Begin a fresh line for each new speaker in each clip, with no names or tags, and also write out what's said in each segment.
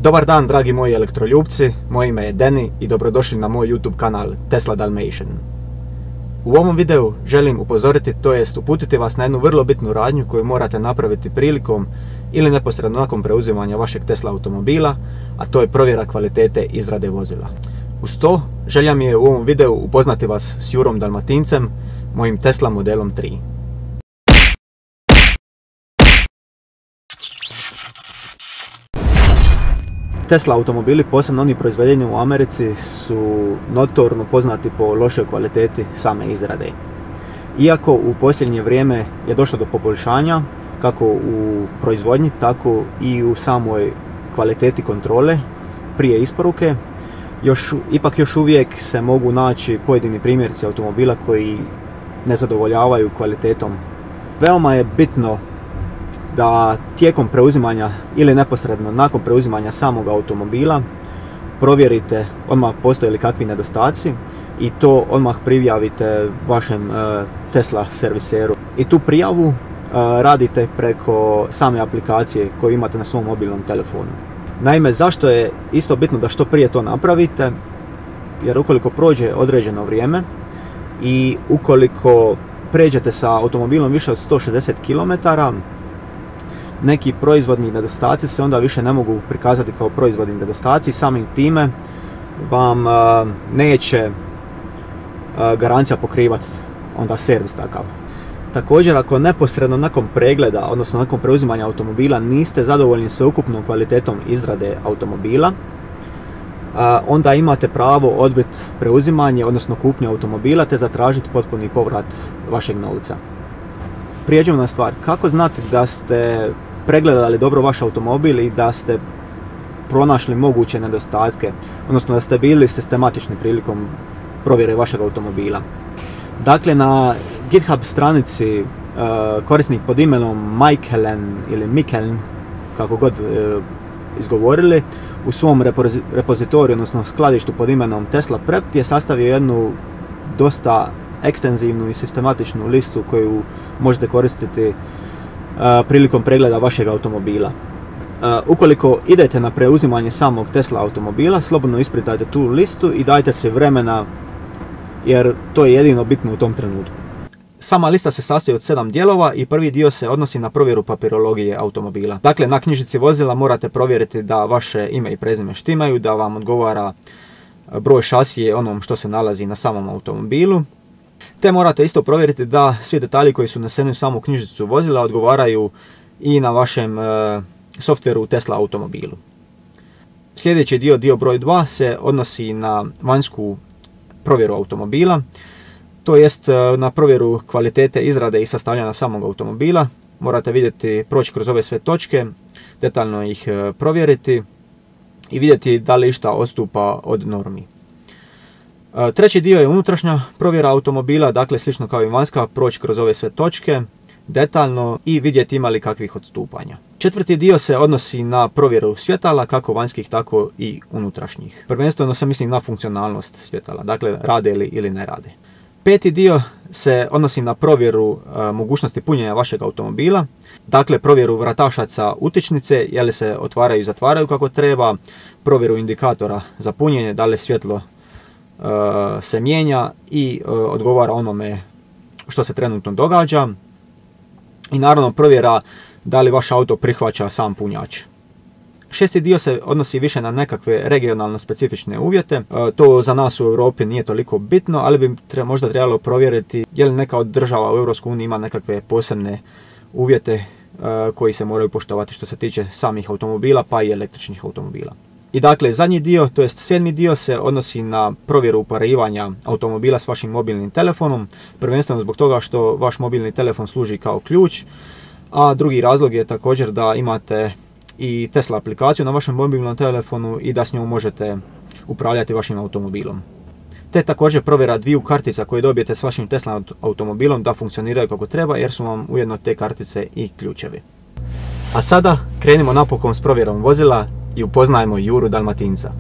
Dobar dan, dragi moji elektroljubci, moje ime je Deni i dobrodošli na moj YouTube kanal Tesla Dalmatian. U ovom videu želim upozoriti, to jest uputiti vas na jednu vrlo bitnu radnju koju morate napraviti prilikom ili neposredno nakon preuzimanja vašeg Tesla automobila, a to je provjera kvalitete izrade vozila. Uz to, želja mi je u ovom videu upoznati vas s Jurom Dalmatincem, mojim Tesla modelom 3. Tesla automobili, posebno oni proizvedeni u Americi, su notorno poznati po lošoj kvaliteti same izrade. Iako u posljednje vrijeme je došlo do poboljšanja, kako u proizvodnji, tako i u samoj kvaliteti kontrole prije isporuke, ipak još uvijek se mogu naći pojedini primjerci automobila koji ne zadovoljavaju kvalitetom. Veoma je bitno da tijekom preuzimanja ili neposredno nakon preuzimanja samog automobila provjerite odmah postoje li kakvi nedostaci i to odmah prijavite vašem Tesla serviseru. I tu prijavu radite preko same aplikacije koju imate na svom mobilnom telefonu. Naime, zašto je isto bitno da što prije to napravite? Jer ukoliko prođe određeno vrijeme i ukoliko pređete sa automobilom više od 160 km, neki proizvodni nedostaci se onda više ne mogu prikazati kao proizvodni nedostaci, samim time vam neće garancija pokrivati onda servis takav. Također, ako neposredno nakon pregleda, odnosno nakon preuzimanja automobila niste zadovoljni sveukupnom kvalitetom izrade automobila, onda imate pravo odbiti preuzimanje, odnosno kupnju automobila, te zatražiti potpuni povrat vašeg novca. Prijeđemo na stvar, kako znati da ste pregledali dobro vaš automobil i da ste pronašli moguće nedostatke, odnosno da ste bili sistematični prilikom provjere vašeg automobila. Dakle, na GitHub stranici korisnik pod imenom Michaelen ili Mikkeln, kako god izgovorili, u svom repozitoriju, odnosno skladištu pod imenom Tesla Prep je sastavio jednu dosta ekstenzivnu i sistematičnu listu koju možete koristiti prilikom pregleda vašeg automobila. Ukoliko idete na preuzimanje samog Tesla automobila, slobodno ispritajte tu listu i dajte se vremena, jer to je jedino bitno u tom trenutku. Sama lista se sastoji od 7 dijelova i prvi dio se odnosi na provjeru papirologije automobila. Dakle, na knjižici vozila morate provjeriti da vaše ime i prezime štimaju, da vam odgovara broj šasije onom što se nalazi na samom automobilu. Te morate isto provjeriti da svi detalji koji su uneseni u samu knjižicu vozila odgovaraju i na vašem softveru u Tesla automobilu. Sljedeći dio broj 2, se odnosi na vanjsku provjeru automobila, to jest na provjeru kvalitete izrade i sastavljanja samog automobila. Morate proći kroz ove sve točke, detaljno ih provjeriti i vidjeti da li išta odstupa od normi. Treći dio je unutrašnja provjera automobila, dakle slično kao i vanjska, proći kroz ove sve točke detaljno i vidjeti ima li kakvih odstupanja. Četvrti dio se odnosi na provjeru svjetala, kako vanjskih tako i unutrašnjih. Prvenstveno se misli na funkcionalnost svjetala, dakle rade li ili ne rade. Peti dio se odnosi na provjeru mogućnosti punjenja vašeg automobila, dakle provjeru vratašaca utičnice, je li se otvaraju i zatvaraju kako treba, provjeru indikatora za punjenje, da li svjetlo se mijenja i odgovara onome što se trenutno događa. I naravno provjera da li vaš auto prihvaća sam punjač. Šesti dio se odnosi više na nekakve regionalno specifične uvjete. To za nas u Europi nije toliko bitno, ali bi možda trebalo provjeriti je li neka od država u EU ima nekakve posebne uvjete koji se moraju poštovati što se tiče samih automobila pa i električnih automobila. I dakle, zadnji dio, to jest 7. dio, se odnosi na provjeru uparivanja automobila s vašim mobilnim telefonom, prvenstveno zbog toga što vaš mobilni telefon služi kao ključ, a drugi razlog je također da imate i Tesla aplikaciju na vašem mobilnom telefonu i da s njom možete upravljati vašim automobilom. Te također provjera dviju kartica koje dobijete s vašim Tesla automobilom da funkcioniraju kako treba, jer su vam ujedno te kartice i ključevi. A sada krenimo napokon s provjerom vozila i upoznajmo Juru Dalmatinca.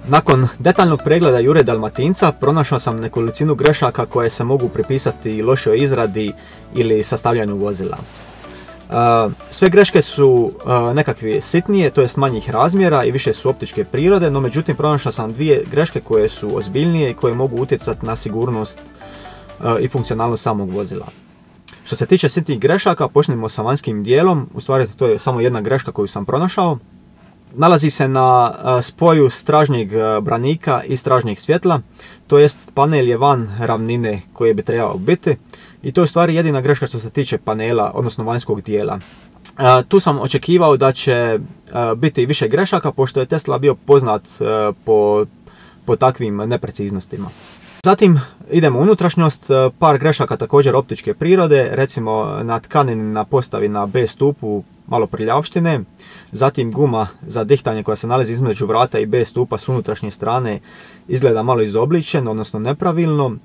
Nakon detaljnog pregleda Jure Dalmatinca pronašao sam nekolicinu grešaka koje se mogu pripisati lošoj izradi ili sastavljanju vozila. Sve greške su nekakve sitnije, to jest manjih razmjera i više su optičke prirode, no međutim pronašao sam dvije greške koje su ozbiljnije i koje mogu utjecati na sigurnost i funkcionalnost samog vozila. Što se tiče sitnih grešaka, počnemo sa vanjskim dijelom, u stvari to je samo jedna greška koju sam pronašao. Nalazi se na spoju stražnjeg branika i stražnjeg svjetla, to jest panel je van ravnine koje bi trebao biti i to je u stvari jedina greška što se tiče panela, odnosno vanjskog dijela. Tu sam očekivao da će biti više grešaka, pošto je Tesla bio poznat po takvim nepreciznostima. Zatim idemo u unutrašnjost, par grešaka također optičke prirode, recimo na tkanini na postavi na B stupu malo prljavštine, zatim guma za dihtanje koja se nalazi između vrata i B stupa s unutrašnje strane izgleda malo izobličen, odnosno nepravilno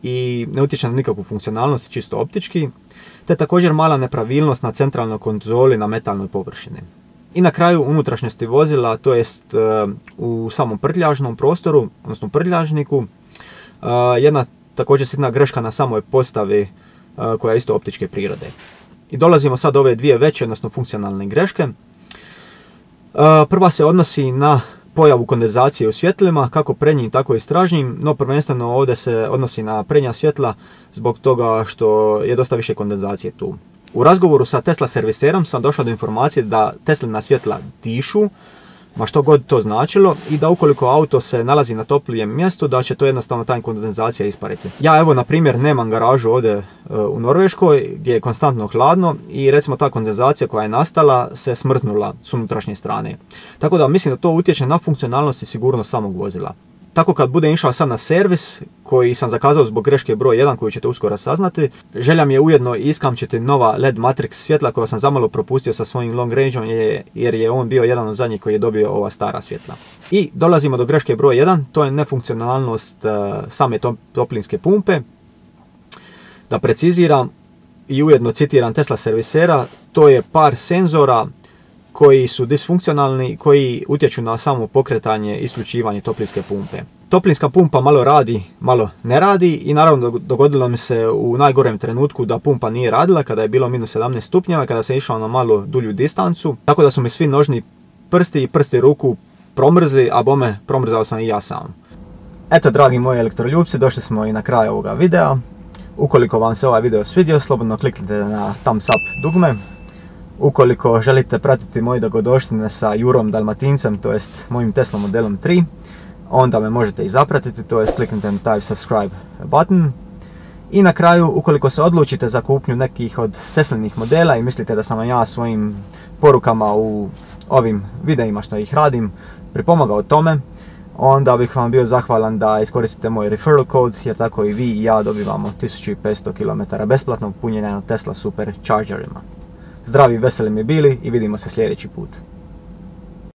i ne utječe na nikakvu funkcionalnost, čisto optički, te također mala nepravilnost na centralnoj konzoli na metalnoj površini. I na kraju unutrašnjosti vozila, to jest u samom prtljažnom prostoru, odnosno prtljažniku, jedna također sitna greška na samoj postavi koja je isto optičke prirode. I dolazimo sad do ove dvije veće, odnosno funkcionalne greške. Prva se odnosi na pojavu kondenzacije u svjetlima, kako prednjim tako i stražnjim, no prvenstveno ovdje se odnosi na prednja svjetla zbog toga što je dosta više kondenzacije tu. U razgovoru sa Tesla serviserom sam došao do informacije da Teslina svjetla dišu, ma što god to značilo, i da ukoliko auto se nalazi na toplijem mjestu, da će to jednostavno ta kondenzacija ispariti. Ja evo na primjer nemam garažu ovdje u Norveškoj gdje je konstantno hladno i recimo ta kondenzacija koja je nastala se smrznula s unutrašnje strane. Tako da mislim da to utječe na funkcionalnost i sigurnost samog vozila. Tako kad budem išao sad na servis, koji sam zakazao zbog greške broj 1 koju ćete uskoro saznati, želja mi je ujedno iskamčiti nova LED Matrix svjetla koja sam zamalo propustio sa svojim long rangeom jer je on bio jedan od zadnjih koji je dobio ova stara svjetla. I dolazimo do greške broj 1, to je nefunkcionalnost same toplinske pumpe. Da preciziram i ujedno citiram Tesla servisera, to je par senzora koji su disfunkcionalni i koji utječu na samo pokretanje i isključivanje toplinske pumpe. Toplinska pumpa malo radi, malo ne radi i naravno dogodilo mi se u najgorem trenutku da pumpa nije radila kada je bilo minus 17 stupnjeva, kada sam išao na malo dulju distancu, tako da su mi svi nožni prsti i prsti ruku promrzli, a bome promrzao sam i ja sam. Eto dragi moji elektroljubci, došli smo i na kraj ovoga videa. Ukoliko vam se ovaj video svidio, slobodno kliknite na thumbs up dugme. Ukoliko želite pratiti moje dogodovštine sa Jurom Dalmatincem, to jest mojim Tesla modelom 3, onda me možete i zapratiti, to jest kliknite na taj subscribe button. I na kraju, ukoliko se odlučite za kupnju nekih od Teslinih modela i mislite da sam vam ja svojim porukama u ovim videima što ih radim pripomogao tome, onda bih vam bio zahvalan da iskoristite moj referral code, jer tako i vi i ja dobivamo 1500 km besplatnog punjenja na Tesla Superchargerima. Zdravi i veseli mi bili i vidimo se sljedeći put.